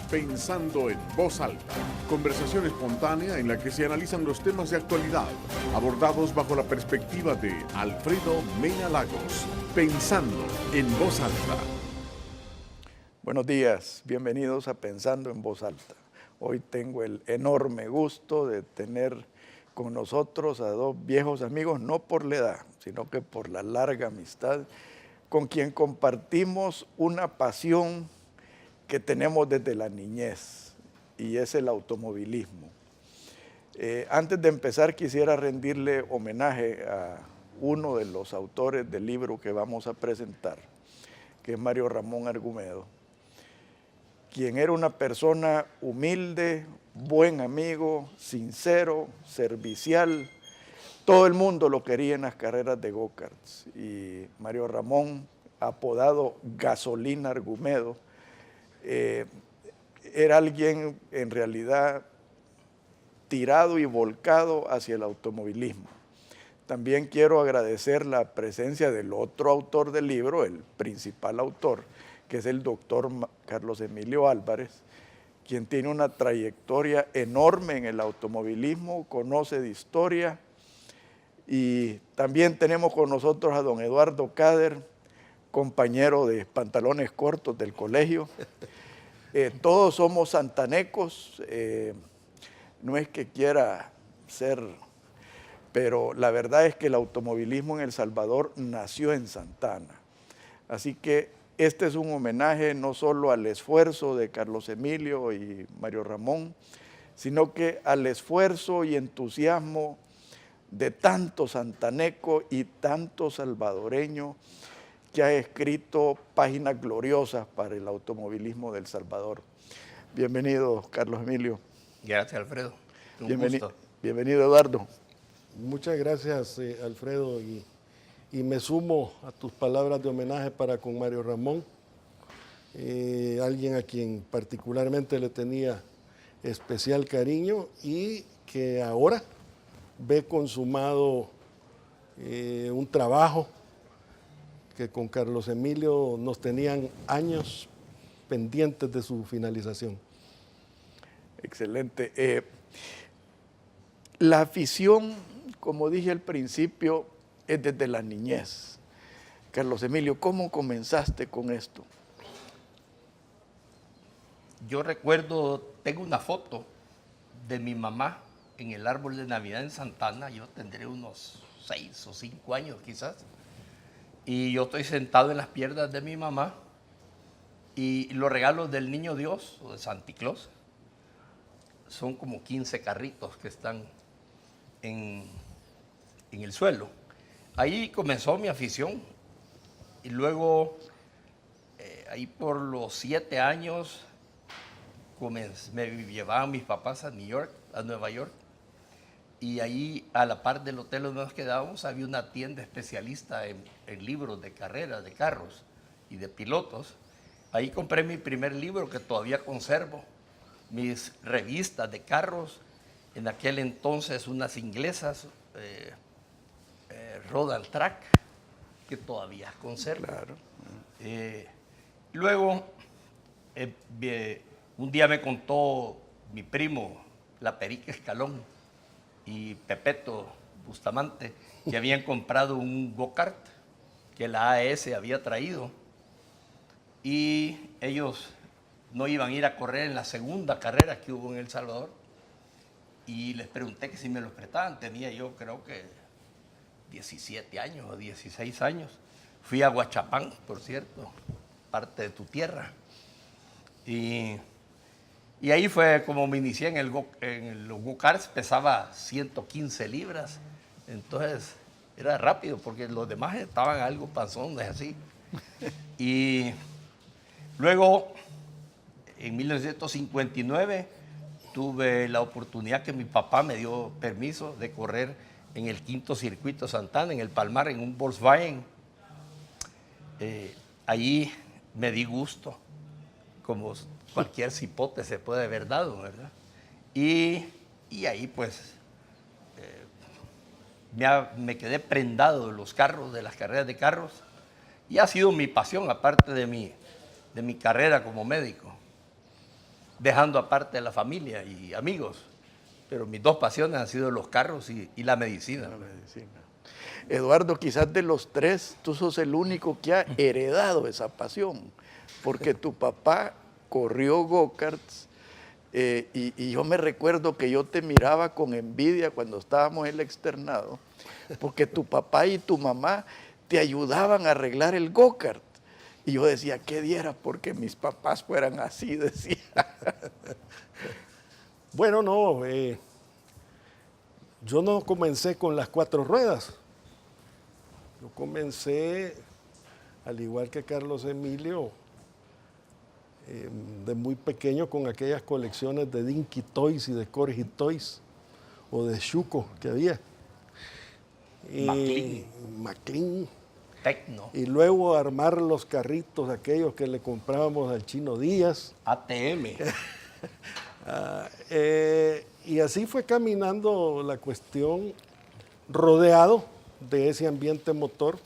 Pensando en Voz Alta, conversación espontánea en la que se analizan los temas de actualidad, abordados bajo la perspectiva de Alfredo Mena Lagos. Pensando en Voz Alta. Buenos días, bienvenidos a Pensando en Voz Alta. Hoy tengo el enorme gusto de tener con nosotros a dos viejos amigos, no por la edad, sino que por la larga amistad, con quien compartimos una pasión que tenemos desde la niñez, y es el automovilismo. Antes de empezar, quisiera rendirle homenaje a uno de los autores del libro que vamos a presentar, que es Mario Ramón Argumedo, quien era una persona humilde, buen amigo, sincero, servicial. Todo el mundo lo quería en las carreras de go-karts. Y Mario Ramón, apodado Gasolina Argumedo, era alguien en realidad tirado y volcado hacia el automovilismo. También quiero agradecer la presencia del otro autor del libro, el principal autor, que es el doctor Carlos Emilio Álvarez, quien tiene una trayectoria enorme en el automovilismo, conoce de historia. Y también tenemos con nosotros a don Eduardo Cader, compañero de pantalones cortos del colegio. Todos somos santanecos, no es que quiera ser, pero la verdad es que el automovilismo en El Salvador nació en Santana. Así que este es un homenaje no solo al esfuerzo de Carlos Emilio y Mario Ramón, sino que al esfuerzo y entusiasmo de tanto santaneco y tanto salvadoreño que ha escrito páginas gloriosas para el automovilismo de El Salvador. Bienvenido, Carlos Emilio. Gracias, Alfredo. Un gusto. Bienvenido, Eduardo. Muchas gracias, Alfredo, y me sumo a tus palabras de homenaje para con Mario Ramón, alguien a quien particularmente le tenía especial cariño y que ahora ve consumado un trabajo que con Carlos Emilio nos tenían años pendientes de su finalización. Excelente. La afición, como dije al principio, es desde la niñez. Carlos Emilio, ¿cómo comenzaste con esto? Yo recuerdo, tengo una foto de mi mamá en el árbol de Navidad en Santana. Yo tendré unos 6 o 5 años quizás. Y yo estoy sentado en las piernas de mi mamá y los regalos del Niño Dios o de Santa Claus son como 15 carritos que están en el suelo. Ahí comenzó mi afición y luego, ahí por los 7 años, me llevaban mis papás a Nueva York, y ahí a la par del hotel donde nos quedábamos había una tienda especialista en libros de carreras, de carros y de pilotos. Ahí compré mi primer libro que todavía conservo, mis revistas de carros, en aquel entonces unas inglesas, Road and Track, que todavía conservo. Claro. Luego, un día me contó mi primo, la Perica Escalón, y Pepeto Bustamante, que habían comprado un go-kart que la AES había traído, y ellos no iban a ir a correr en la segunda carrera que hubo en El Salvador, y les pregunté que si me los prestaban. Tenía yo creo que 17 años o 16 años. Fui a Guachapán, por cierto, parte de tu tierra, y ahí fue como me inicié en los go-karts. Pesaba 115 libras, entonces era rápido porque los demás estaban algo panzones así. Y luego, en 1959, tuve la oportunidad que mi papá me dio permiso de correr en el 5º Circuito Santana, en el Palmar, en un Volkswagen. Allí me di gusto, como cualquier cipote se puede haber dado, ¿verdad? Y ahí pues me quedé prendado de los carros, de las carreras de carros, y ha sido mi pasión, aparte de mi carrera como médico. dejando aparte a la familia y amigos. Pero mis dos pasiones han sido los carros y la medicina. La medicina. Eduardo, quizás de los tres, tú sos el único que ha heredado esa pasión, porque tu papá corrió go-karts y yo me recuerdo que yo te miraba con envidia cuando estábamos en el externado, porque tu papá y tu mamá te ayudaban a arreglar el go-kart. Y yo decía, ¿qué diera porque mis papás fueran así? Decía. Bueno, no, yo no comencé con las 4 ruedas. Yo comencé, al igual que Carlos Emilio, de muy pequeño con aquellas colecciones de Dinky Toys y de Corgi Toys, o de Shuko que había. McLean. Tecno. Y luego armar los carritos, aquellos que le comprábamos al Chino Díaz. ATM. Y así fue caminando la cuestión, rodeado de ese ambiente motor,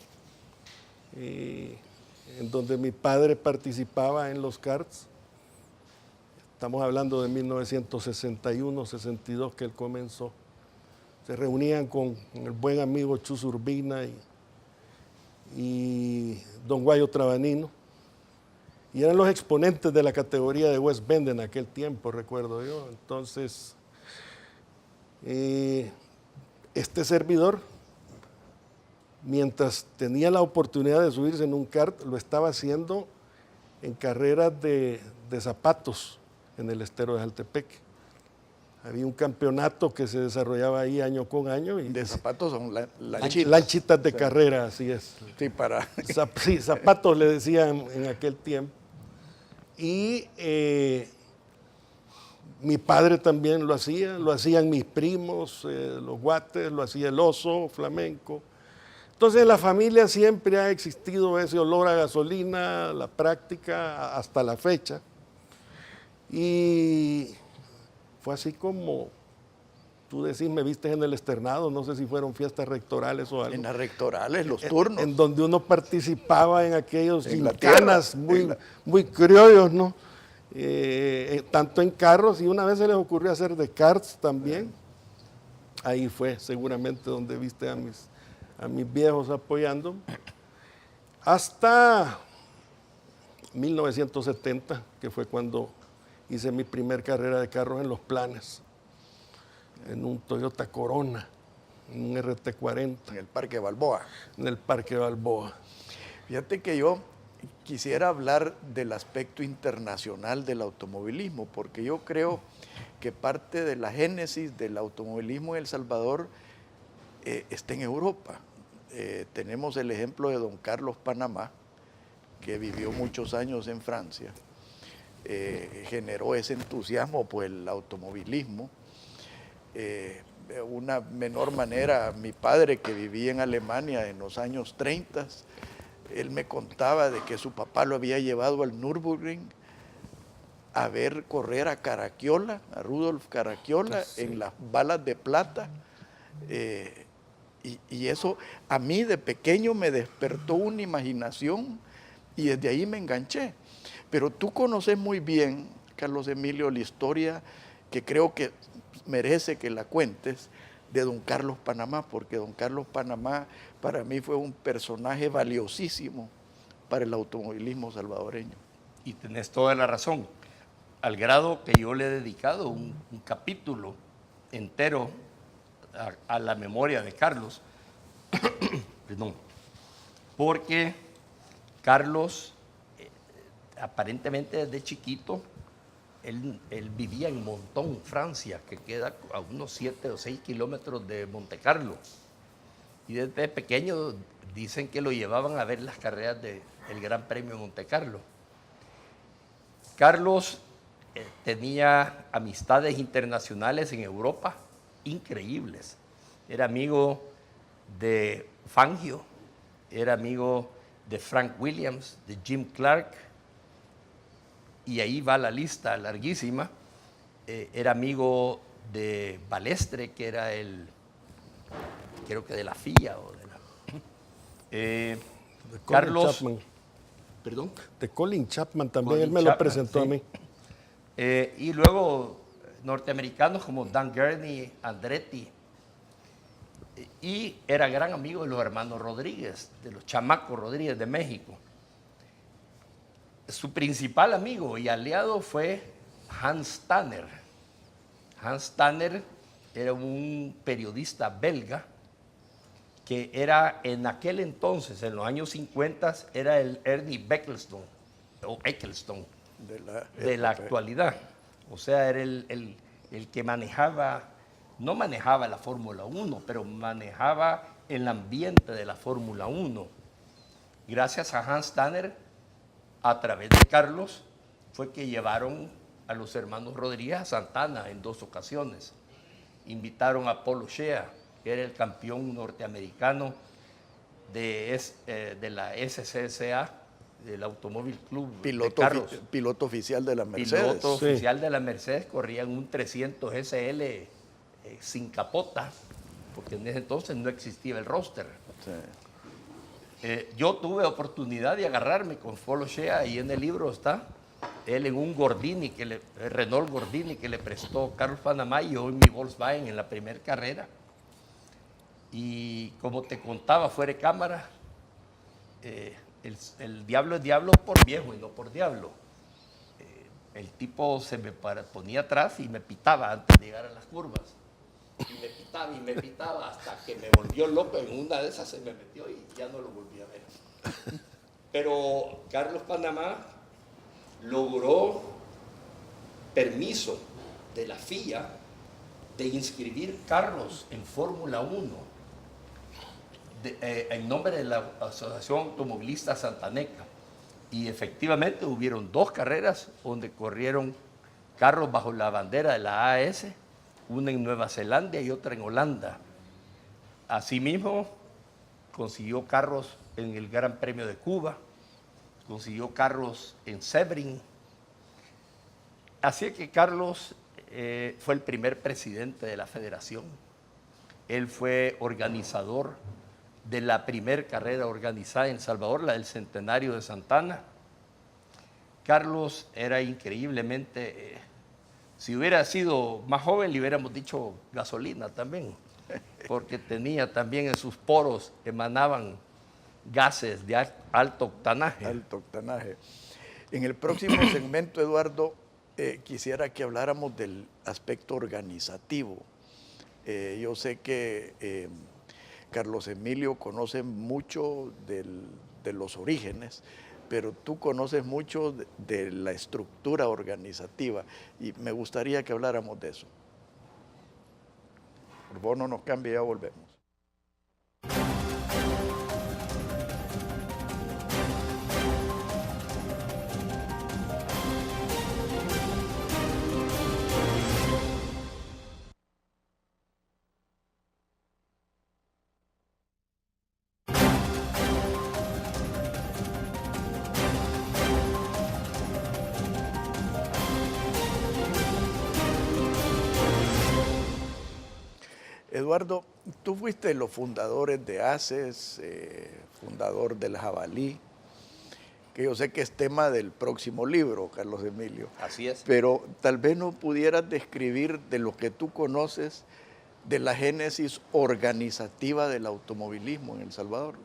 en donde mi padre participaba en los karts. Estamos hablando de 1961, 62 que él comenzó. Se reunían con el buen amigo Chus Urbina y don Guayo Trabanino. Y eran los exponentes de la categoría de West Bend en aquel tiempo, recuerdo yo. Entonces, este servidor, mientras tenía la oportunidad de subirse en un kart, lo estaba haciendo en carreras de zapatos en el estero de Jaltepec. Había un campeonato que se desarrollaba ahí año con año. Y De zapatos son lanchitas. Lanchitas de carrera, así es. Sí, para... Sí, zapatos le decían en aquel tiempo. Y mi padre también lo hacían mis primos, los Guates, lo hacía el Oso Flamenco. Entonces en la familia siempre ha existido ese olor a gasolina, la práctica hasta la fecha. Y fue así como tú decís, me viste en el externado, no sé si fueron fiestas rectorales o algo. En las rectorales, los turnos. En donde uno participaba en aquellos En la gincanas tierra, muy criollos, ¿no? Tanto en carros, y una vez se les ocurrió hacer de karts también. Ahí fue seguramente donde viste a mis viejos apoyando. Hasta 1970, que fue cuando hice mi primer carrera de carros en Los Planes, en un Toyota Corona, en un RT40. En el Parque Balboa. En el Parque Balboa. Fíjate que yo quisiera hablar del aspecto internacional del automovilismo, porque yo creo que parte de la génesis del automovilismo en El Salvador está en Europa. Tenemos el ejemplo de don Carlos Panamá, que vivió muchos años en Francia. Generó ese entusiasmo por el automovilismo. De una menor manera, mi padre, que vivía en Alemania en los años 30, él me contaba de que su papá lo había llevado al Nürburgring a ver correr a Caracciola, a Rudolf Caracciola, sí, en las balas de plata. Y eso a mí de pequeño me despertó una imaginación y desde ahí me enganché. Pero tú conoces muy bien, Carlos Emilio, la historia que creo que merece que la cuentes de don Carlos Panamá, porque don Carlos Panamá para mí fue un personaje valiosísimo para el automovilismo salvadoreño. Y tenés toda la razón, al grado que yo le he dedicado un capítulo entero a la memoria de Carlos. Perdón. Porque Carlos, aparentemente desde chiquito, él vivía en Monton, Francia, que queda a unos 7 o 6 kilómetros de Montecarlo. Y desde pequeño dicen que lo llevaban a ver las carreras del Gran Premio de Montecarlo. Carlos tenía amistades internacionales en Europa increíbles. Era amigo de Fangio, era amigo de Frank Williams, de Jim Clark, y ahí va la lista larguísima. Era amigo de Balestre, que era creo que de la FIA o de Carlos Chapman. ¿Perdón? De Colin Chapman también, Colin él me Chapman, lo presentó sí. a mí. Y luego norteamericanos como Dan Gurney, Andretti. Y era gran amigo de los hermanos Rodríguez, de los chamacos Rodríguez de México. Su principal amigo y aliado fue Hans Tanner. Hans Tanner era un periodista belga que era en aquel entonces, en los años 50, era el Ernie Ecclestone, o Ecclestone de la actualidad. O sea, era el que manejaba, no manejaba la Fórmula 1, pero manejaba el ambiente de la Fórmula 1. Gracias a Hans Tanner, a través de Carlos, fue que llevaron a los hermanos Rodríguez a Santana en 2 ocasiones. Invitaron a Paul O'Shea, que era el campeón norteamericano de la SCSA, del Automóvil Club de Carros. Piloto oficial de la Mercedes. Piloto oficial de la Mercedes, corría en un 300 SL sin capota, porque en ese entonces no existía el roster. Sí. Yo tuve oportunidad de agarrarme con Paul O'Shea, y en el libro está, él en un Gordini, Renault Gordini que le prestó Carlos Panamá, y yo en mi Volkswagen en la primera carrera. Y como te contaba fuera de cámara, el diablo es diablo por viejo y no por diablo. El tipo se me ponía atrás y me pitaba antes de llegar a las curvas. Y me pitaba hasta que me volvió loco. En una de esas se me metió y ya no lo volví a ver. Pero Carlos Panamá logró permiso de la FIA de inscribir carros en Fórmula 1 en nombre de la Asociación Automovilista Santaneca. Y efectivamente hubieron 2 carreras donde corrieron carros bajo la bandera de la AS, una en Nueva Zelanda y otra en Holanda. Asimismo, consiguió carros en el Gran Premio de Cuba, consiguió carros en Sebring. Así que Carlos fue el primer presidente de la federación. Él fue organizador de la primera carrera organizada en El Salvador, la del Centenario de Santana. Carlos era increíblemente, si hubiera sido más joven le hubiéramos dicho gasolina también, porque tenía también en sus poros, emanaban gases de alto octanaje. Alto octanaje. En el próximo segmento, Eduardo, quisiera que habláramos del aspecto organizativo. Yo sé que Carlos Emilio conoce mucho de los orígenes, pero tú conoces mucho de la estructura organizativa y me gustaría que habláramos de eso. Por favor, no nos cambie, ya volvemos. Eduardo, tú fuiste de los fundadores de ACES, fundador del Jabalí, que yo sé que es tema del próximo libro, Carlos Emilio. Así es. Pero tal vez no pudieras describir de lo que tú conoces de la génesis organizativa del automovilismo en El Salvador.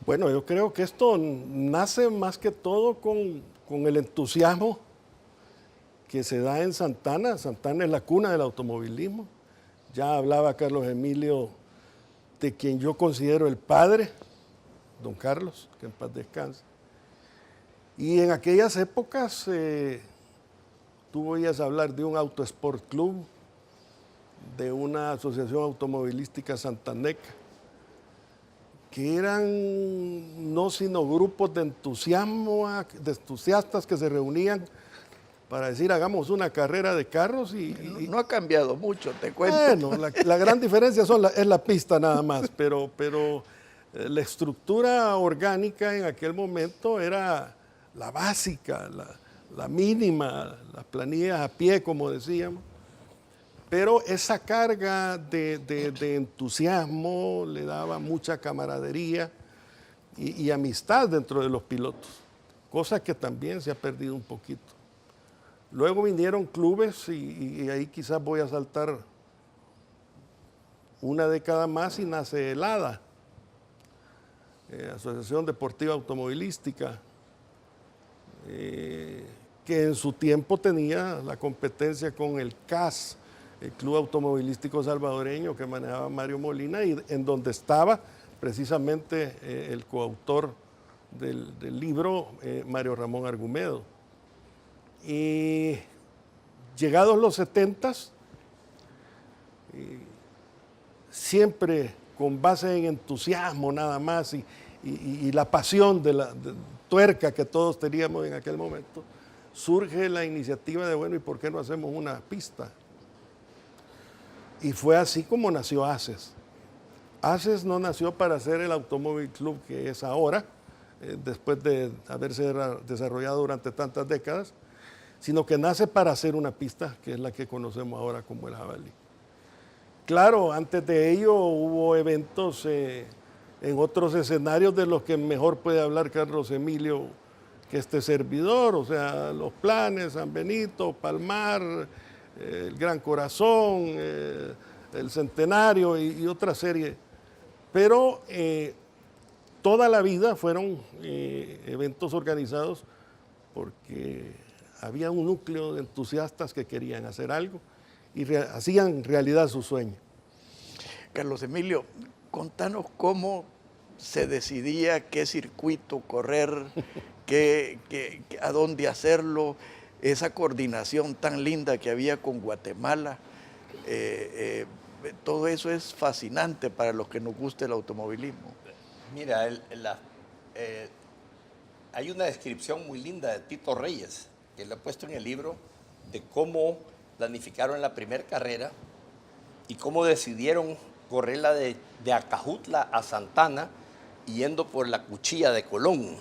Bueno, yo creo que esto nace más que todo con el entusiasmo que se da en Santana. Santana es la cuna del automovilismo. Ya hablaba Carlos Emilio de quien yo considero el padre, don Carlos, que en paz descanse. Y en aquellas épocas tú oías hablar de un Auto Sport Club, de una asociación automovilística santaneca, que eran no sino grupos de entusiasmo, de entusiastas que se reunían para decir hagamos una carrera de carros y no ha cambiado mucho, te cuento. Bueno, la gran diferencia es la pista nada más, pero la estructura orgánica en aquel momento era la básica, la mínima, las planillas a pie, como decíamos. Pero esa carga de entusiasmo le daba mucha camaradería y amistad dentro de los pilotos, cosa que también se ha perdido un poquito. Luego vinieron clubes y ahí quizás voy a saltar una década más y nace el ADA, Asociación Deportiva Automovilística, que en su tiempo tenía la competencia con el CAS, el Club Automovilístico Salvadoreño que manejaba Mario Molina, y en donde estaba precisamente el coautor del libro, Mario Ramón Argumedo. Y llegados los 70s, siempre con base en entusiasmo nada más y la pasión de tuerca que todos teníamos en aquel momento, surge la iniciativa de, bueno, ¿y por qué no hacemos una pista? Y fue así como nació ACES. ACES no nació para ser el automóvil club que es ahora, después de haberse desarrollado durante tantas décadas, sino que nace para hacer una pista, que es la que conocemos ahora como el Jabalí. Claro, antes de ello hubo eventos en otros escenarios de los que mejor puede hablar Carlos Emilio que este servidor, o sea, Los Planes, San Benito, Palmar, el Gran Corazón, el Centenario y otra serie. Pero toda la vida fueron eventos organizados porque había un núcleo de entusiastas que querían hacer algo y hacían realidad su sueño. Carlos Emilio, contanos cómo se decidía qué circuito correr, a dónde hacerlo, esa coordinación tan linda que había con Guatemala. Todo eso es fascinante para los que nos gusta el automovilismo. Mira, hay una descripción muy linda de Tito Reyes, que le he puesto en el libro, de cómo planificaron la primera carrera y cómo decidieron correrla de Acajutla a Santana, yendo por la Cuchilla de Colón.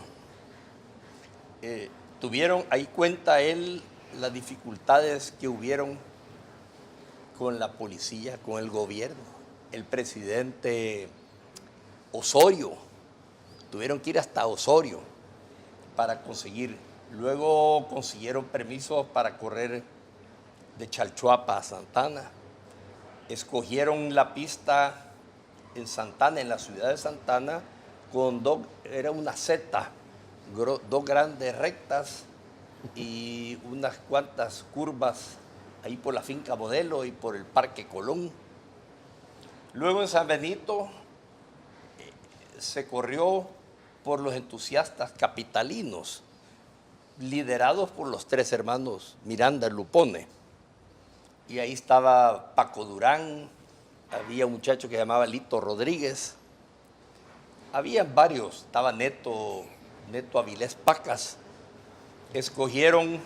Ahí cuenta él las dificultades que hubieron con la policía, con el gobierno. El presidente Osorio, tuvieron que ir hasta Osorio para conseguir. Luego consiguieron permisos para correr de Chalchuapa a Santana. Escogieron la pista en Santana, en la ciudad de Santana, era una Z, dos grandes rectas y unas cuantas curvas ahí por la finca Modelo y por el Parque Colón. Luego en San Benito se corrió por los entusiastas capitalinos, liderados por los tres hermanos Miranda Lupone. Y ahí estaba Paco Durán, había un muchacho que se llamaba Lito Rodríguez, había varios, estaba Neto Avilés Pacas. Escogieron,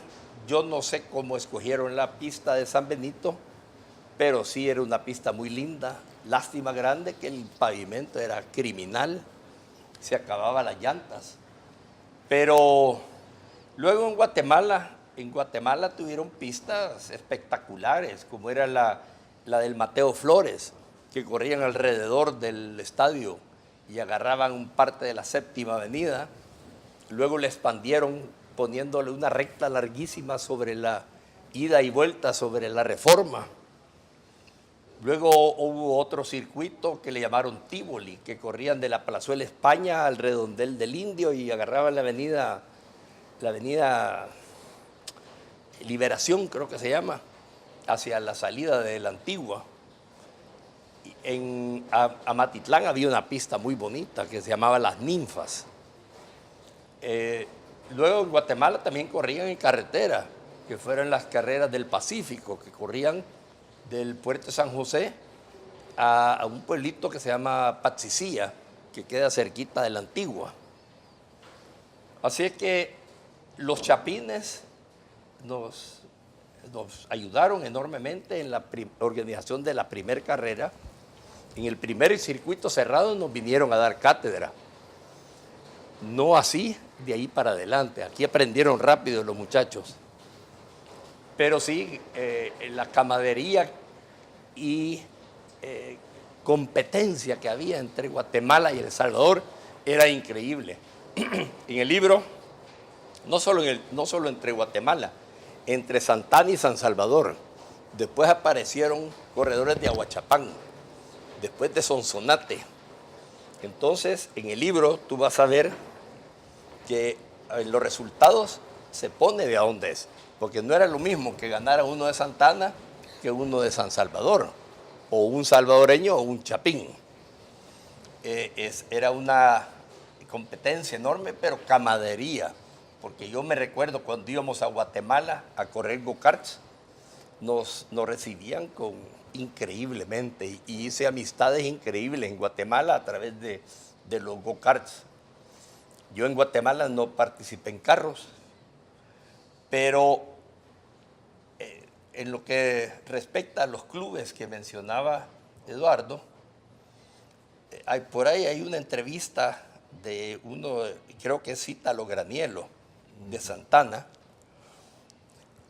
yo no sé cómo escogieron la pista de San Benito, pero sí era una pista muy linda. Lástima grande que el pavimento era criminal, se acababan las llantas. Pero luego en Guatemala tuvieron pistas espectaculares, como era la del Mateo Flores, que corrían alrededor del estadio y agarraban parte de la Séptima Avenida. Luego le expandieron poniéndole una recta larguísima sobre la ida y vuelta sobre la Reforma. Luego hubo otro circuito que le llamaron Tívoli, que corrían de la Plazuela España al Redondel del Indio y agarraban la avenida Liberación, creo que se llama, hacia la salida de la Antigua. En Amatitlán había una pista muy bonita que se llamaba Las Ninfas. Luego en Guatemala también corrían en carretera, que fueron las carreras del Pacífico, que corrían del puerto de San José a un pueblito que se llama Patzicía, que queda cerquita de la Antigua. Así es que los chapines nos ayudaron enormemente en la organización de la primera carrera. En el primer circuito cerrado nos vinieron a dar cátedra. No así de ahí para adelante. Aquí aprendieron rápido los muchachos. Pero sí, la camaradería y competencia que había entre Guatemala y El Salvador era increíble. En el libro, no solo entre Guatemala, entre Santana y San Salvador. Después aparecieron corredores de Aguachapán, después de Sonsonate. Entonces, en el libro tú vas a ver que en los resultados se pone de a dónde es, porque no era lo mismo que ganara uno de Santana que uno de San Salvador, o un salvadoreño o un chapín. Era una competencia enorme, pero camadería, porque yo me recuerdo cuando íbamos a Guatemala a correr go-karts, nos recibían increíblemente, y hice amistades increíbles en Guatemala a través de los go-karts. Yo en Guatemala no participé en carros, pero en lo que respecta a los clubes que mencionaba Eduardo, por ahí hay una entrevista de uno, creo que es Ítalo Granielo, de Santana,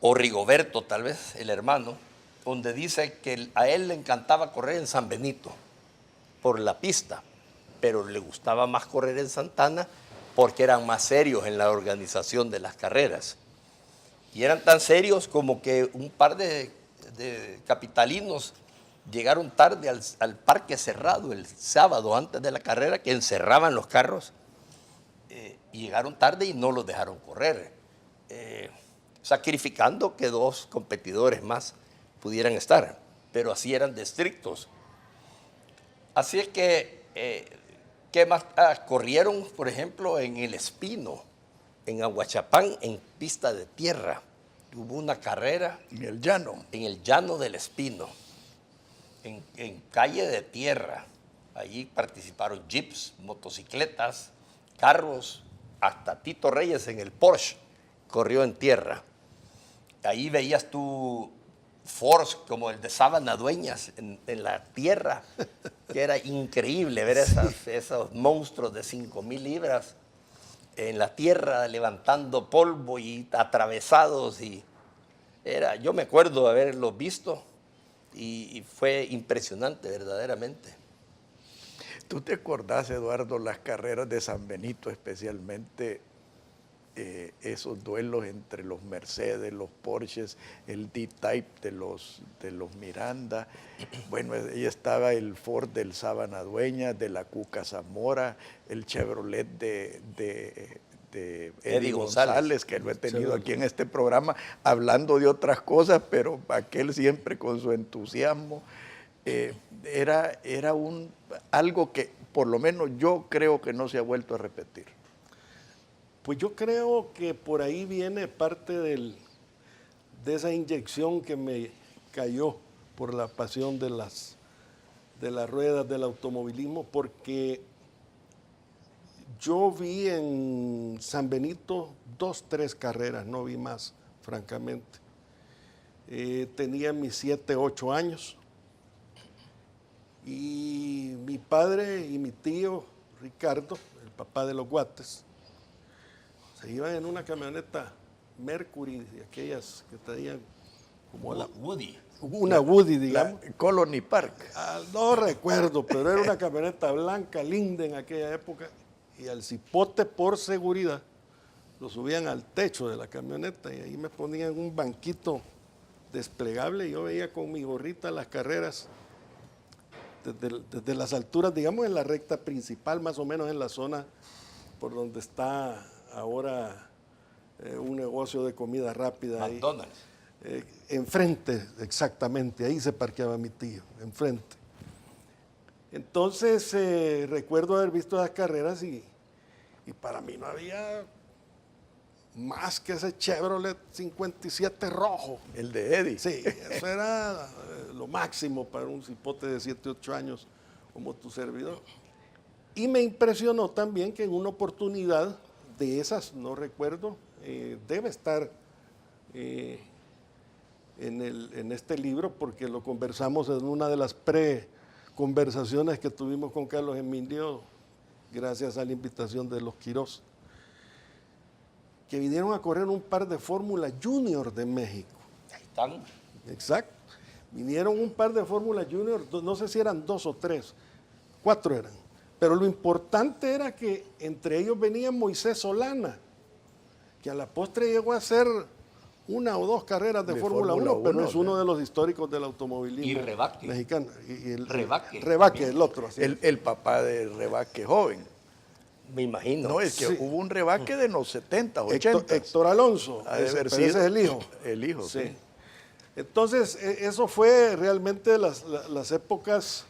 o Rigoberto tal vez, el hermano, donde dice que a él le encantaba correr en San Benito por la pista, pero le gustaba más correr en Santana porque eran más serios en la organización de las carreras. Y eran tan serios como que un par de capitalinos llegaron tarde al parque cerrado el sábado antes de la carrera, que encerraban los carros, y llegaron tarde y no los dejaron correr, sacrificando que dos competidores más pudieran estar, pero así eran de estrictos. Así es que, ¿qué más? Corrieron, por ejemplo, en El Espino, en Aguachapán, en pista de tierra. Hubo una carrera. En el llano. En el llano del Espino, en calle de tierra. Allí participaron jeeps, motocicletas, carros, hasta Tito Reyes en el Porsche corrió en tierra. Ahí veías tú Force como el de Sábana Dueñas en la tierra, que era increíble ver esos monstruos de 5,000 libras en la tierra levantando polvo y atravesados. Yo me acuerdo de haberlos visto y fue impresionante verdaderamente. ¿Tú te acordás, Eduardo, las carreras de San Benito, especialmente esos duelos entre los Mercedes, los Porsches, el D-Type de los Miranda? Bueno, ahí estaba el Ford del Sábana Dueñas, de la Cuca Zamora, el Chevrolet de Eddie González, que lo he tenido aquí en este programa, hablando de otras cosas, pero aquel siempre con su entusiasmo. Era algo que por lo menos yo creo que no se ha vuelto a repetir. Pues yo creo que por ahí viene parte de esa inyección que me cayó por la pasión de las ruedas del automovilismo, porque yo vi en San Benito 2, 3 carreras, no vi más, francamente. Tenía mis 7, 8 años. Y mi padre y mi tío Ricardo, el papá de los Guates, se iban en una camioneta Mercury, de aquellas que traían como una Woody, digamos. La Colony Park. No recuerdo, pero era una camioneta blanca, linda en aquella época, y al cipote, por seguridad, lo subían al techo de la camioneta y ahí me ponían un banquito desplegable y yo veía con mi gorrita las carreras desde las alturas, digamos, en la recta principal, más o menos en la zona por donde está ahora un negocio de comida rápida. McDonald's. Enfrente, exactamente, ahí se parqueaba mi tío, enfrente. Entonces, recuerdo haber visto las carreras y para mí no había más que ese Chevrolet 57 rojo. El de Eddie. Sí, eso era lo máximo para un cipote de 7, 8 años como tu servidor. Y me impresionó también que en una oportunidad de esas, no recuerdo, debe estar en este libro porque lo conversamos en una de las conversaciones que tuvimos con Carlos Emilio, gracias a la invitación de los Quirós, que vinieron a correr un par de Fórmula Junior de México. Ahí están. Exacto. Vinieron un par de Fórmula Junior, no sé si eran 2 o 3, 4 eran. Pero lo importante era que entre ellos venía Moisés Solana, que a la postre llegó a ser una o dos carreras de De Fórmula Fórmula 1, pero 1, es uno de los históricos del automovilismo Y Rebaque. mexicano. Y el Rebaque. Rebaque, el otro. Así. El papá de Rebaque joven. Me imagino. No, es que Sí. hubo un Rebaque de los 70, 80. Héctor Alonso, Ha de ese, haber pero ese sido es el hijo. El hijo, Sí. sí. Entonces, eso fue realmente las épocas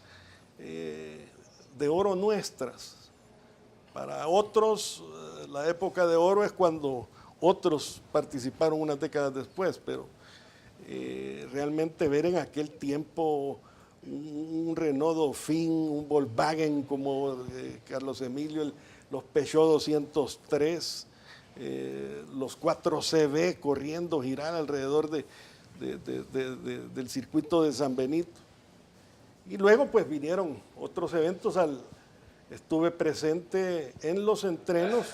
de oro nuestras. Para otros, la época de oro es cuando otros participaron unas décadas después, pero realmente ver en aquel tiempo un Renault Dauphine, un Volkswagen como Carlos Emilio, los Peugeot 203, los 4CB corriendo, girar alrededor del circuito de San Benito. Y luego pues vinieron otros eventos. Estuve presente en los entrenos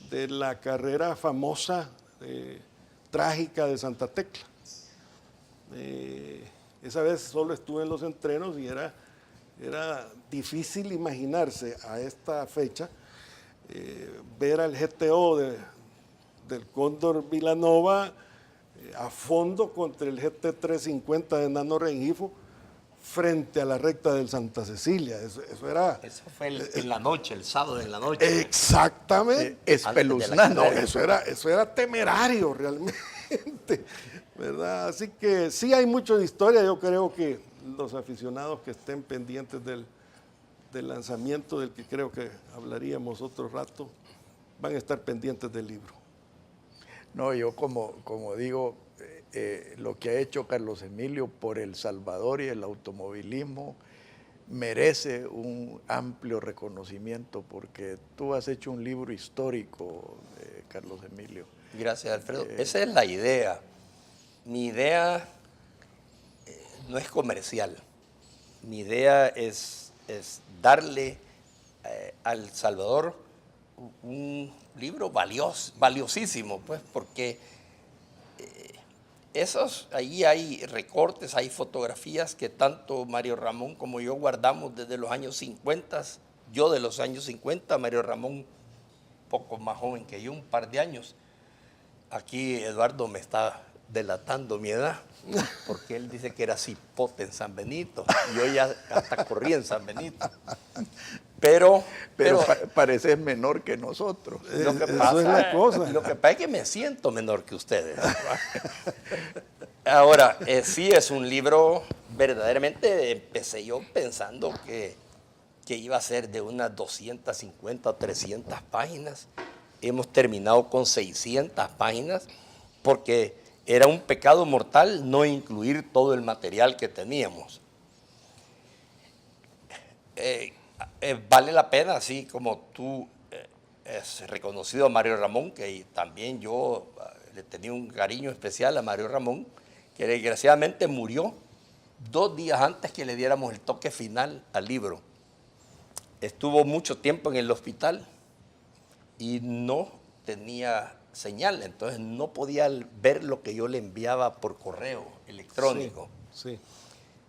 de la carrera famosa, trágica de Santa Tecla. Esa vez solo estuve en los entrenos y era difícil imaginarse a esta fecha ver al GTO del Cóndor Vilanova a fondo contra el GT350 de Nano Rengifo frente a la recta del Santa Cecilia. Eso era... Eso fue en la noche, el sábado en la noche. Exactamente. Espeluznante. No, eso era temerario realmente, ¿verdad? Así que sí hay mucho de historia. Yo creo que los aficionados que estén pendientes del lanzamiento, del que creo que hablaríamos otro rato, van a estar pendientes del libro. No, yo como digo, lo que ha hecho Carlos Emilio por El Salvador y el automovilismo merece un amplio reconocimiento, porque tú has hecho un libro histórico, Carlos Emilio. Gracias, Alfredo. Esa es la idea. Mi idea no es comercial. Mi idea es darle al Salvador un libro valiosísimo, pues, porque ahí hay recortes, hay fotografías que tanto Mario Ramón como yo guardamos desde los años 50, yo de los años 50, Mario Ramón poco más joven que yo, un par de años. Aquí Eduardo me está delatando mi edad, porque él dice que era cipote en San Benito, y yo ya hasta corrí en San Benito. Pero pareces menor que nosotros. Lo que Eso pasa, es la cosa. Lo que pasa es que me siento menor que ustedes. Ahora, sí es un libro, verdaderamente empecé yo pensando que iba a ser de unas 250 o 300 páginas. Hemos terminado con 600 páginas porque era un pecado mortal no incluir todo el material que teníamos. Vale la pena, así como tú has reconocido a Mario Ramón, que también yo le tenía un cariño especial a Mario Ramón, que desgraciadamente murió 2 días antes que le diéramos el toque final al libro. Estuvo mucho tiempo en el hospital y no tenía señal, entonces no podía ver lo que yo le enviaba por correo electrónico. Sí.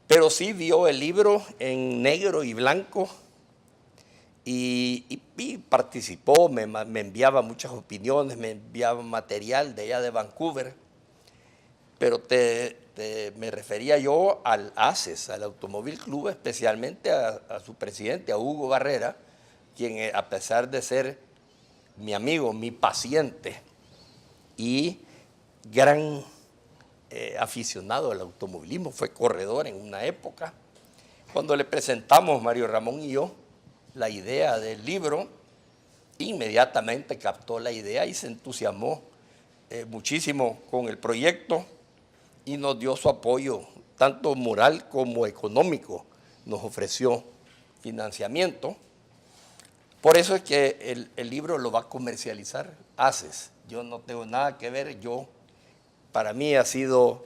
Pero sí vio el libro en negro y blanco y participó, me enviaba muchas opiniones, me enviaba material de allá de Vancouver. Pero me refería yo al ACES, al Automóvil Club, especialmente a su presidente, a Hugo Barrera, quien a pesar de ser mi amigo, mi paciente y gran aficionado al automovilismo, fue corredor en una época. Cuando le presentamos, Mario Ramón y yo, la idea del libro, inmediatamente captó la idea y se entusiasmó muchísimo con el proyecto y nos dio su apoyo, tanto moral como económico. Nos ofreció financiamiento. Por eso es que el libro lo va a comercializar ACES. Yo no tengo nada que ver. Para mí ha sido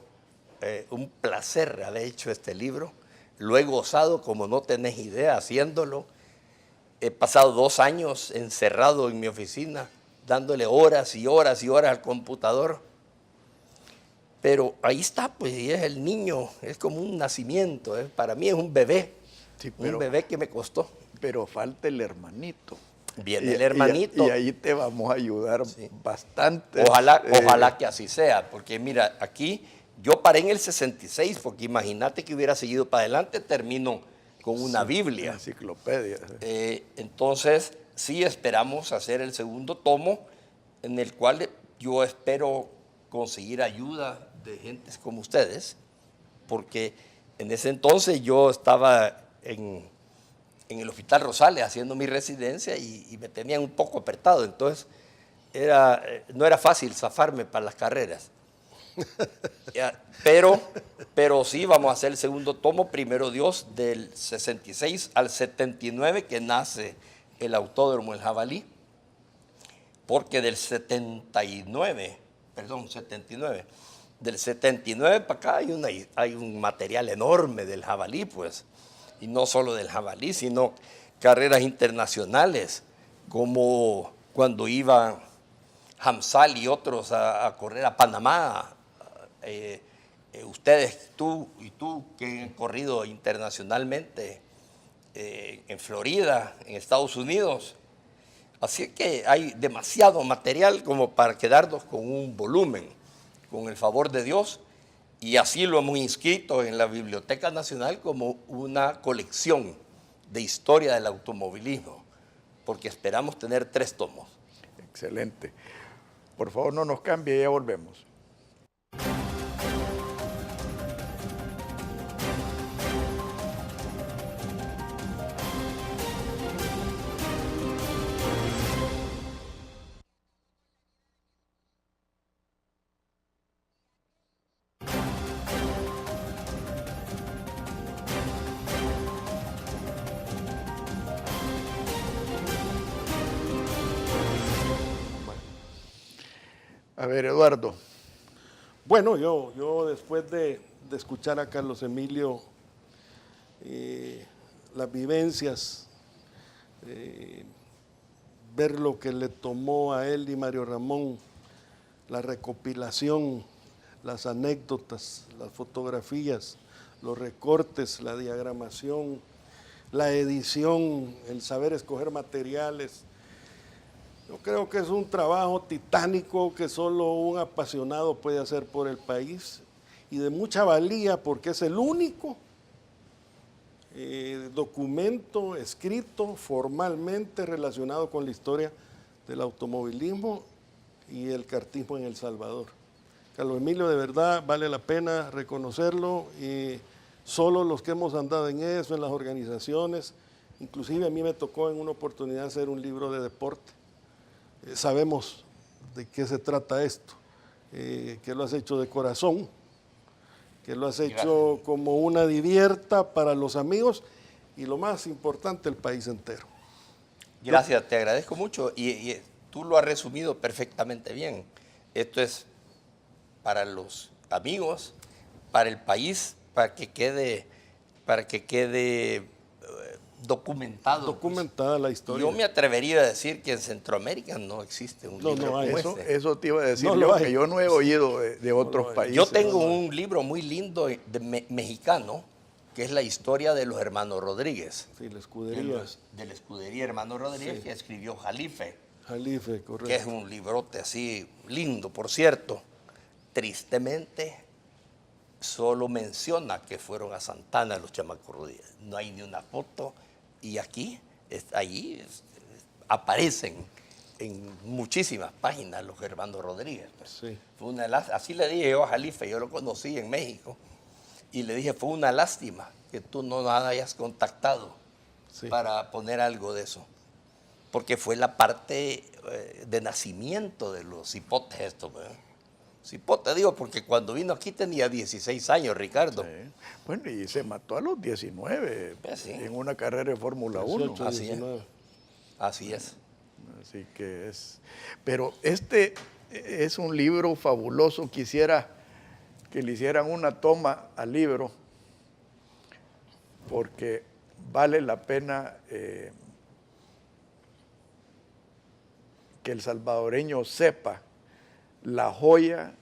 un placer haber hecho este libro. Lo he gozado como no tenés idea haciéndolo. He pasado 2 años encerrado en mi oficina, dándole horas y horas y horas al computador. Pero ahí está, pues, y es el niño, es como un nacimiento. Para mí es un bebé, Sí, un bebé que me costó. Pero falta el hermanito. Viene el hermanito. Y ahí te vamos a ayudar bastante. Ojalá que así sea, porque mira, aquí yo paré en el 66, porque imagínate que hubiera seguido para adelante, termino con una Biblia. Enciclopedia. Entonces, sí esperamos hacer el segundo tomo, en el cual yo espero conseguir ayuda de gentes como ustedes, porque en ese entonces yo estaba en el Hospital Rosales haciendo mi residencia y me tenían un poco apretado, entonces no era fácil zafarme para las carreras. Pero sí vamos a hacer el segundo tomo, primero Dios, del 66 al 79, que nace el Autódromo El Jabalí, porque del 79, del 79 para acá hay un material enorme del jabalí, pues, y no solo del jabalí, sino carreras internacionales, como cuando iban Hamsal y otros a correr a Panamá, ustedes, tú que han corrido internacionalmente en Florida, en Estados Unidos. Así que hay demasiado material como para quedarnos con un volumen, con el favor de Dios, y así lo hemos inscrito en la Biblioteca Nacional como una colección de historia del automovilismo, porque esperamos tener 3 tomos. Excelente. Por favor, no nos cambie, ya volvemos. A ver, Eduardo. Bueno, yo después de escuchar a Carlos Emilio, las vivencias, ver lo que le tomó a él y Mario Ramón, la recopilación, las anécdotas, las fotografías, los recortes, la diagramación, la edición, el saber escoger materiales. Yo creo que es un trabajo titánico que solo un apasionado puede hacer por el país y de mucha valía porque es el único documento escrito formalmente relacionado con la historia del automovilismo y el kartismo en El Salvador. Carlos Emilio, de verdad vale la pena reconocerlo, y solo los que hemos andado en eso, en las organizaciones, inclusive a mí me tocó en una oportunidad hacer un libro de deporte. Sabemos de qué se trata esto, que lo has hecho de corazón, que lo has hecho como una divierta para los amigos y lo más importante, el país entero. Gracias, te agradezco mucho y tú lo has resumido perfectamente bien. Esto es para los amigos, para el país, para que quede documentada la historia. Yo me atrevería a decir que en Centroamérica no existe un libro como este. Eso te iba a decir yo, que yo no he oído de otros países. Yo tengo un libro muy lindo mexicano, que es la historia de los hermanos Rodríguez. Sí, la escudería. De la escudería Hermanos Rodríguez, sí, que escribió Jalife. Jalife, correcto. Que es un librote así lindo, por cierto. Tristemente, solo menciona que fueron a Santana los chamacos Rodríguez. No hay ni una foto. Y aquí, aparecen en muchísimas páginas los hermanos Rodríguez. Sí. Así le dije yo a Jalife, yo lo conocí en México, y le dije, fue una lástima que tú no nos hayas contactado para poner algo de eso, porque fue la parte de nacimiento de los cipotes estos, ¿verdad? Cipote, digo, porque cuando vino aquí tenía 16 años, Ricardo. Sí. Bueno, y se mató a los 19 en una carrera de Fórmula 1. Así es. Así que es. Pero este es un libro fabuloso. Quisiera que le hicieran una toma al libro, porque vale la pena que el salvadoreño sepa la joya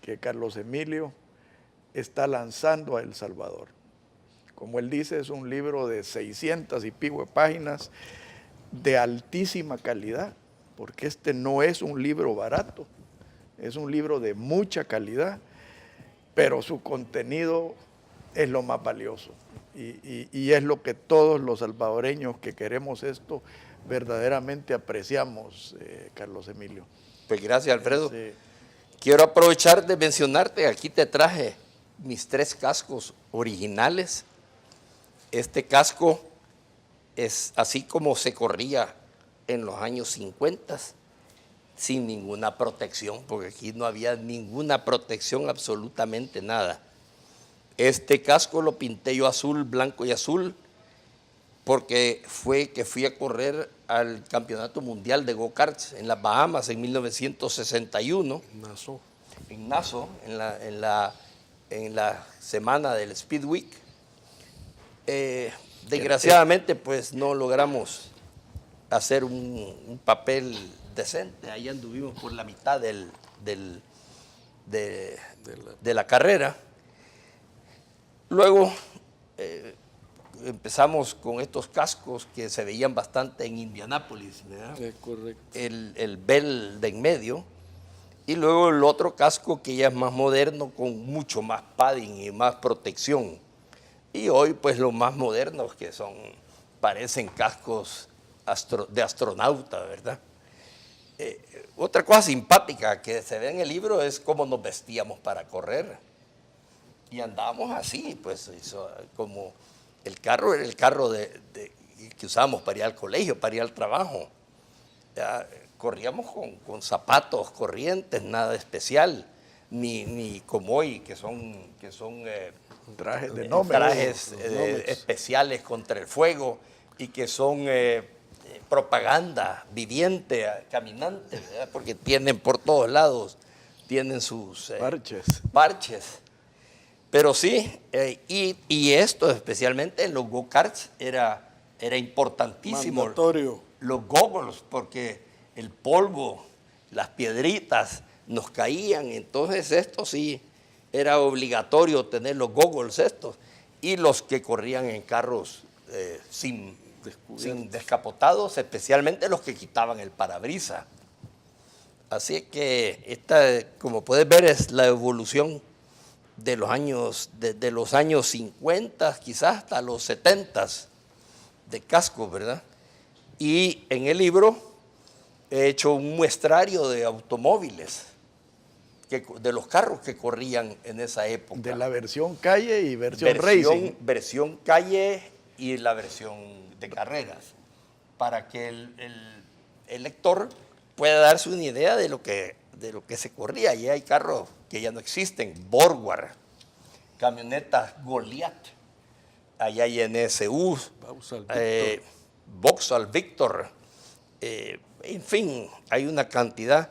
que Carlos Emilio está lanzando a El Salvador. Como él dice, es un libro de 600 y pico de páginas, de altísima calidad, porque este no es un libro barato, es un libro de mucha calidad, pero su contenido es lo más valioso. Y es lo que todos los salvadoreños que queremos esto verdaderamente apreciamos, Carlos Emilio. Pues gracias, Alfredo. Sí. Quiero aprovechar de mencionarte, aquí te traje mis 3 cascos originales. Este casco es así como se corría en los años 50, sin ninguna protección, porque aquí no había ninguna protección, absolutamente nada. Este casco lo pinté yo azul, blanco y azul, porque fue que fui a correr al Campeonato Mundial de Go-Karts en las Bahamas en 1961. Nassau. En Nassau, en la semana del Speed Week. Desgraciadamente, pues no logramos hacer un papel decente. Ahí anduvimos por la mitad de la carrera. Luego empezamos con estos cascos que se veían bastante en Indianápolis, ¿verdad? Es correcto. El Bell de en medio, y luego el otro casco que ya es más moderno, con mucho más padding y más protección. Y hoy pues los más modernos que parecen cascos de astronauta, ¿verdad? Otra cosa simpática que se ve en el libro es cómo nos vestíamos para correr. Y andábamos así, pues como el carro era el carro que usábamos para ir al colegio, para ir al trabajo. Ya, corríamos con zapatos corrientes, nada especial, ni como hoy, que son Trajes de trajes especiales contra el fuego y que son propaganda viviente, caminante, ¿verdad? Porque tienen por todos lados, tienen sus parches. Pero sí, y esto especialmente en los go-karts era importantísimo. Mandatorio. Los goggles, porque el polvo, las piedritas nos caían, entonces esto sí era obligatorio tener los goggles estos, y los que corrían en carros sin descapotados, especialmente los que quitaban el parabrisas. Así que esta, como puedes ver, es la evolución de los años, de los años 50, quizás hasta los 70 de cascos, ¿verdad? Y en el libro he hecho un muestrario de automóviles, de los carros que corrían en esa época. De la versión calle y versión racing. Versión calle y la versión de carreras, para que el lector pueda darse una idea de lo que se corría. Y hay carros que ya no existen, Borgward, camionetas Goliath, allá hay NSU, Vauxhall Victor, en fin, hay una cantidad.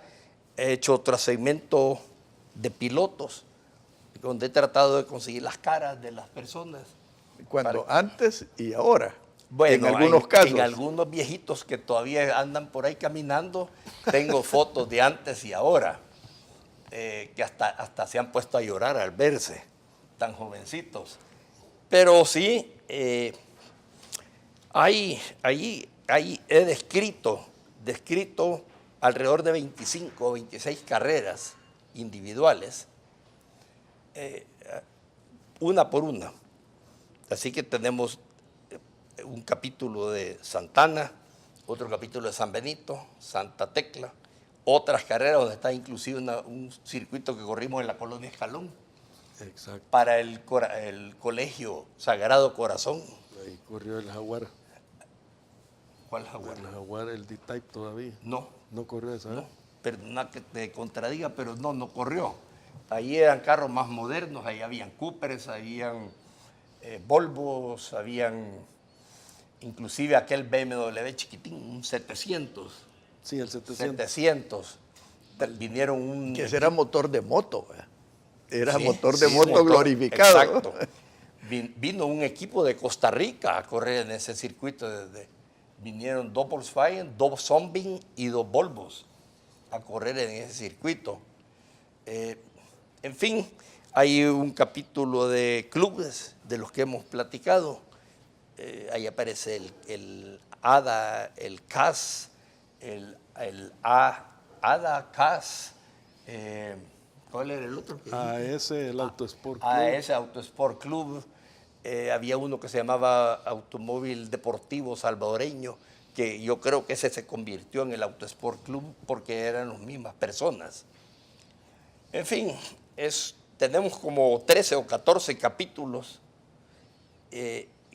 He hecho otro segmento de pilotos, donde he tratado de conseguir las caras de las personas. Antes y ahora. Bueno, en algunos casos. En algunos viejitos que todavía andan por ahí caminando, tengo fotos de antes y ahora, que hasta se han puesto a llorar al verse, tan jovencitos. Pero sí, he descrito alrededor de 25 o 26 carreras individuales, una por una. Así que tenemos un capítulo de Santana, otro capítulo de San Benito, Santa Tecla, otras carreras donde está inclusive un circuito que corrimos en la Colonia Escalón. Exacto. Para el Colegio Sagrado Corazón. Ahí corrió el Jaguar. ¿Cuál Jaguar? El Jaguar, el D-Type todavía. No. No corrió esa, ¿eh? No, perdona que te contradiga, pero no corrió. Ahí eran carros más modernos, ahí habían Coopers, habían Volvos, habían inclusive aquel BMW chiquitín, un 700. Sí, el 700. 700. Vinieron Que ese era motor de moto, ¿verdad? Era sí, motor de sí, moto glorificado. Exacto. Vino un equipo de Costa Rica a correr en ese circuito. Vinieron 2 Volkswagen, 2 Zombie y 2 Volvos a correr en ese circuito. En fin, hay un capítulo de clubes de los que hemos platicado. Ahí aparece el Ada, el CAS, Ada, CAS, ¿cuál era el otro? El Autosport Club. Ese Autosport Club. Había uno que se llamaba Automóvil Deportivo Salvadoreño, que yo creo que ese se convirtió en el Autosport Club porque eran las mismas personas. En fin, tenemos como 13 o 14 capítulos,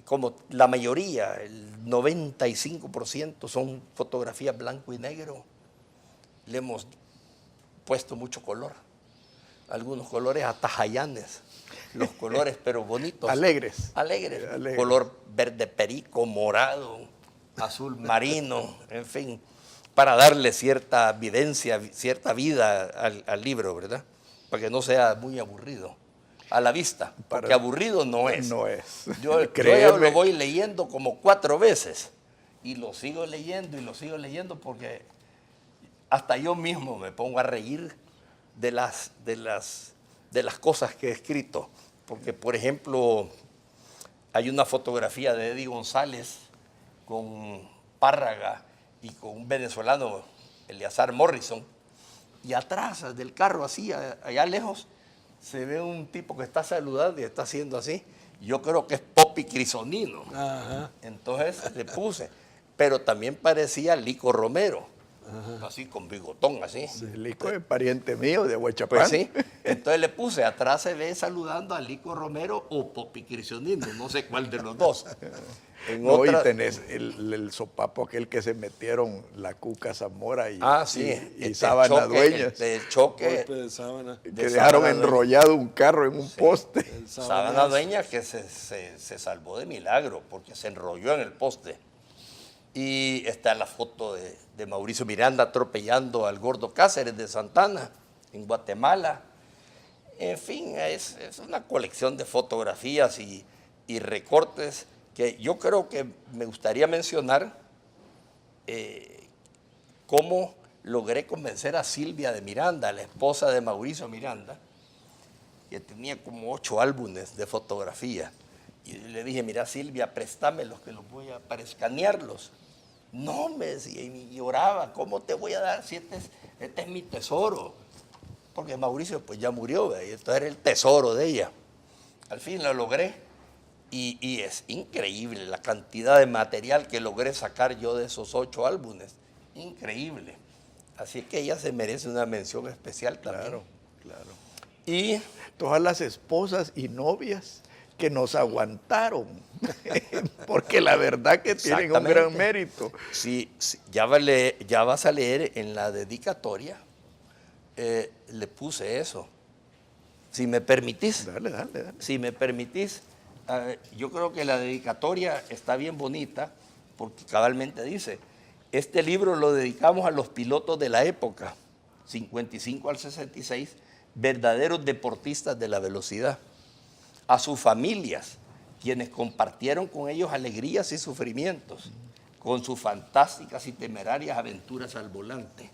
como la mayoría, el 95% son fotografías blanco y negro. Le hemos puesto mucho color, algunos colores hasta jayanes, los colores pero bonitos. Alegres. Alegres. Color verde perico, morado, azul marino, en fin, para darle cierta vivencia, cierta vida al libro, ¿verdad? Para que no sea muy aburrido a la vista, porque aburrido no es. No es. Yo ya lo voy leyendo como 4 veces y lo sigo leyendo porque hasta yo mismo me pongo a reír de las cosas que he escrito. Porque, por ejemplo, hay una fotografía de Eddie González con Párraga y con un venezolano, Eleazar Morrison, y atrás del carro, así, allá lejos, se ve un tipo que está saludando y está haciendo así. Yo creo que es Poppy Crisonino. Ajá. Entonces le puse, pero también parecía Lico Romero. Ajá. Así con bigotón, así. Sí, Lico es pariente mío de Huachapán. Pues sí. Entonces le puse, atrás se ve saludando a Lico Romero o Poppy Crisonino, no sé cuál de los dos. Y tenés el sopapo aquel que se metieron la Cuca Zamora y Sábana Dueñas. El choque de sábana. Que dejaron enrollado un carro en un poste. Sábana Dueñas que se salvó de milagro porque se enrolló en el poste. Y está la foto de Mauricio Miranda atropellando al Gordo Cáceres de Santana, en Guatemala. En fin, es una colección de fotografías y recortes que yo creo que me gustaría mencionar cómo logré convencer a Silvia de Miranda, la esposa de Mauricio Miranda, que tenía como 8 álbumes de fotografía. Y le dije, mira Silvia, préstamelos que los voy para escanearlos. No, me decía, y lloraba, ¿cómo te voy a dar si este es mi tesoro? Porque Mauricio pues ya murió, y esto era el tesoro de ella. Al fin lo logré y es increíble la cantidad de material que logré sacar yo de esos 8 álbumes. Increíble. Así que ella se merece una mención especial también. Claro. Y todas las esposas y novias que nos aguantaron, porque la verdad que tienen un gran mérito. Sí, ya vas a leer en la dedicatoria, le puse eso. Si me permitís. Dale. Si me permitís, yo creo que la dedicatoria está bien bonita, porque cabalmente dice, este libro lo dedicamos a los pilotos de la época, 55 al 66, verdaderos deportistas de la velocidad. A sus familias, quienes compartieron con ellos alegrías y sufrimientos, con sus fantásticas y temerarias aventuras al volante.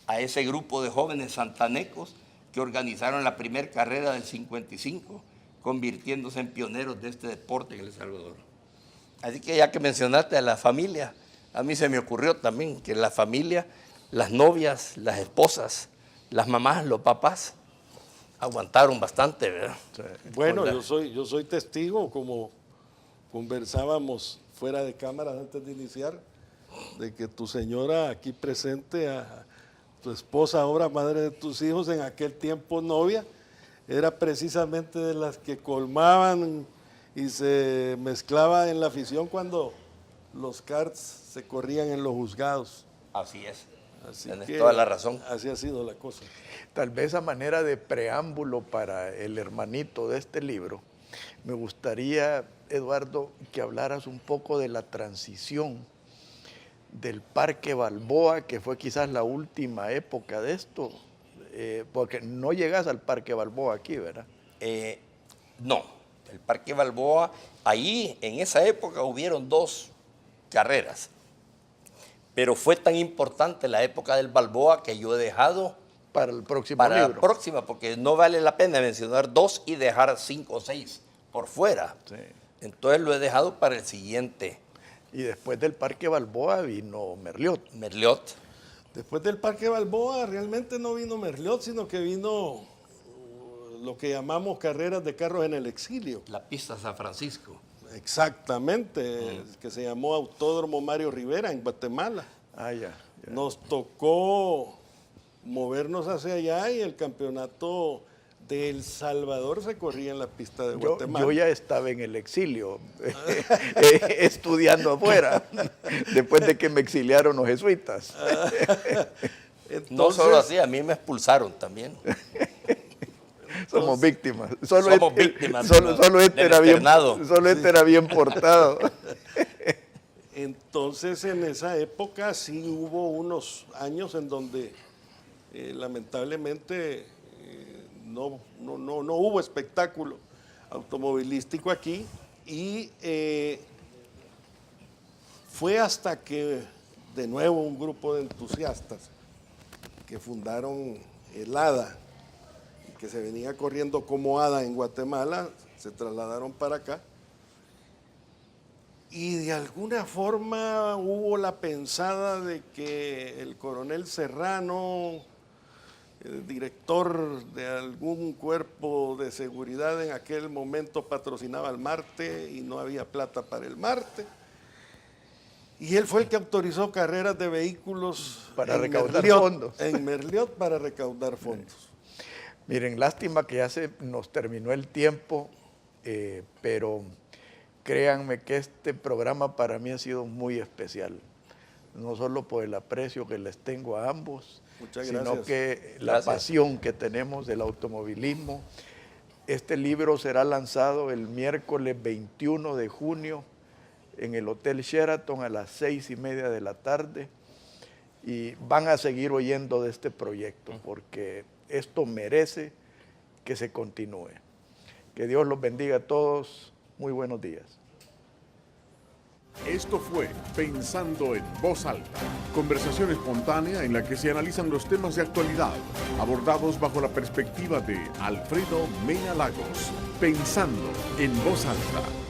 A ese grupo de jóvenes santanecos que organizaron la primera carrera del 55, convirtiéndose en pioneros de este deporte en El Salvador. Así que ya que mencionaste a la familia, a mí se me ocurrió también que la familia, las novias, las esposas, las mamás, los papás, aguantaron bastante, ¿verdad? Bueno, yo soy testigo, como conversábamos fuera de cámara antes de iniciar, de que tu señora aquí presente, a tu esposa, ahora madre de tus hijos, en aquel tiempo novia, era precisamente de las que colmaban y se mezclaba en la afición cuando los karts se corrían en los juzgados. Así es. Tienes toda la razón. Así ha sido la cosa. Tal vez a manera de preámbulo para el hermanito de este libro, me gustaría, Eduardo, que hablaras un poco de la transición del Parque Balboa, que fue quizás la última época de esto, porque no llegas al Parque Balboa aquí, ¿verdad? No, el Parque Balboa, ahí en esa época hubieron 2 carreras. Pero fue tan importante la época del Balboa que yo he dejado para el próximo libro. Para la próxima, porque no vale la pena mencionar 2 y dejar 5 o 6 por fuera. Sí. Entonces lo he dejado para el siguiente Y después del Parque Balboa vino Merliot. Merliot. Después del Parque Balboa realmente no vino Merliot, sino que vino lo que llamamos carreras de carros en el exilio. La pista San Francisco. Exactamente, que se llamó Autódromo Mario Rivera en Guatemala. Ah, ya. Nos tocó movernos hacia allá y el campeonato de El Salvador se corría en la pista de Guatemala. Yo ya estaba en el exilio, estudiando afuera, después de que me exiliaron los jesuitas. Entonces, No solo así, a mí me expulsaron también. Somos víctimas. Somos víctimas Solo este del era bien, externado. solo este era bien portado. Entonces, en esa época sí hubo unos años en donde lamentablemente no hubo espectáculo automovilístico aquí y fue hasta que de nuevo un grupo de entusiastas que fundaron el ADA, que se venía corriendo como ADA en Guatemala, se trasladaron para acá. Y de alguna forma hubo la pensada de que el coronel Serrano, el director de algún cuerpo de seguridad en aquel momento, patrocinaba el Marte y no había plata para el Marte. Y él fue el que autorizó carreras de vehículos para recaudar fondos. En Merliot para recaudar fondos. Miren, lástima que ya se nos terminó el tiempo, pero créanme que este programa para mí ha sido muy especial, no solo por el aprecio que les tengo a ambos, sino que la pasión que tenemos del automovilismo. Este libro será lanzado el miércoles 21 de junio en el Hotel Sheraton a las 6:30 de la tarde y van a seguir oyendo de este proyecto porque esto merece que se continúe. Que Dios los bendiga a todos. Muy buenos días. Esto fue Pensando en Voz Alta, conversación espontánea en la que se analizan los temas de actualidad, abordados bajo la perspectiva de Alfredo Mena Lagos. Pensando en Voz Alta.